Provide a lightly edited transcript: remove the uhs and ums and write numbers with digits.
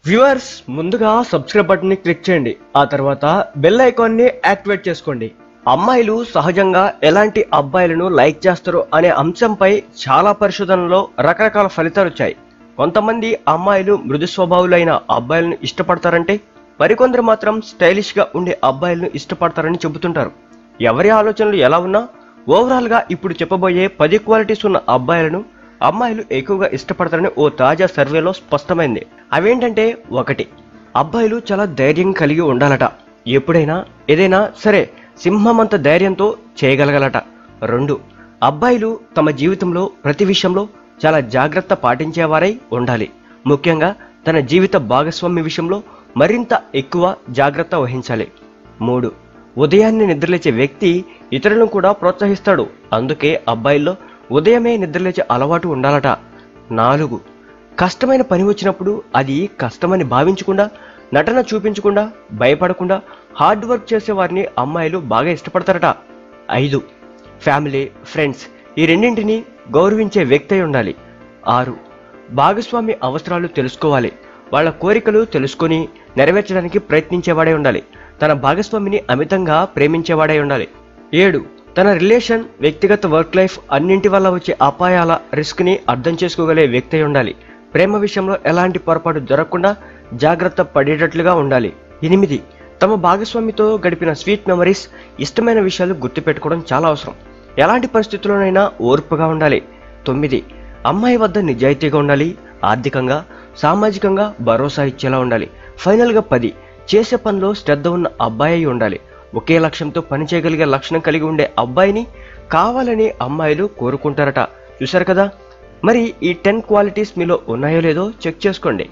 Viewers, ముందుగా subscribe button ని click చేయండి. ఆ తర్వాత బెల్ ఐకాన్ ని యాక్టివేట్ చేసుకోండి. అమ్మాయిలు సహజంగా ఎలాంటి అబ్బాయిలను లైక్ చేస్తారు అనే అంశంపై చాలా పరిశోధనలో రకరకాల ఫలితాలు వచ్చాయి. కొంతమంది అమ్మాయిలు మృదు స్వభావులైన అబ్బాయిలను ఇష్టపడతారంటే మరికొందరు మాత్రం స్టైలిష్ గా ఉండే అబ్బాయిలను ఇష్టపడతారని చెబుతుంటారు. ఎవరి ఆలోచనలు ఎలా ఉన్నా ఓవరాల్ గా ఇప్పుడు చెప్పబోయే 10 క్వాలిటీస్ ఉన్న అబ్బాయిలను అమ్మాయిలు ఎక్కువగా ఇష్టపడతారని ఓ తాజా సర్వేలో స్పష్టమైంది. అవేంటంటే, 1. అబ్బాయిలు చాలా ధైర్యం కలిగి ఉండాలట. ఎప్పుడైనా ఏదైనా సరే సింహమంత ధైర్యంతో చేయగలగలట. 2. అబ్బాయిలు తమ జీవితంలో ప్రతి విషయంలో చాలా జాగ్రత్త పాటించేవారై ఉండాలి. ముఖ్యంగా తన జీవిత భాగస్వామి విషయంలో మరింత ఎక్కువ జాగ్రత్త వహించాలి. 3. ఉదయాన్నే నిద్రలేచే వ్యక్తి ఇతరులను కూడా ప్రోత్సహిస్తాడు. అందుకే అబ్బాయిల్లో ఉదయమే నిద్రలేచే అలవాటు ఉండాలట. 4. కష్టమైన పని వచ్చినప్పుడు అది కష్టమని భావించకుండా, నటన చూపించకుండా, భయపడకుండా హార్డ్ వర్క్ చేసే వారిని అమ్మాయిలు బాగా ఇష్టపడతారట. 5. ఫ్యామిలీ, ఫ్రెండ్స్ ఈ రెండింటిని గౌరవించే వ్యక్తి అయి ఉండాలి. 6. భాగస్వామి అవసరాలు తెలుసుకోవాలి. వాళ్ళ కోరికలు తెలుసుకొని నెరవేర్చడానికి ప్రయత్నించేవాడై ఉండాలి. తన భాగస్వామిని అమితంగా ప్రేమించేవాడై ఉండాలి. 7. తన రిలేషన్, వ్యక్తిగత వర్క్ లైఫ్ అన్నింటి వల్ల వచ్చే అపాయాల రిస్క్ ని అర్థం చేసుకోగలే వ్యక్తి అయి ఉండాలి. ప్రేమ విషయంలో ఎలాంటి పొరపాటు జరగకుండా జాగ్రత్త పడేటట్లుగా ఉండాలి. 8. తమ భాగస్వామితో గడిపిన స్వీట్ మెమరీస్, ఇష్టమైన విషయాలు గుర్తుపెట్టుకోవడం చాలా అవసరం. ఎలాంటి పరిస్థితుల్లోనైనా ఓర్పుగా ఉండాలి. 9. అమ్మాయి వద్ద నిజాయితీగా ఉండాలి. ఆర్థికంగా, సామాజికంగా భరోసా ఇచ్చేలా ఉండాలి. ఫైనల్ గా 10. చేసే పనిలో శ్రద్ధ ఉన్న అబ్బాయి ఉండాలి. ఒకే లక్ష్యంతో పనిచేయగలిగే లక్షణం కలిగి ఉండే అబ్బాయిని కావాలని అమ్మాయిలు కోరుకుంటారట. చూశారు కదా, మరి ఈ 10 క్వాలిటీస్ మీలో ఉన్నాయో లేదో చెక్ చేసుకోండి.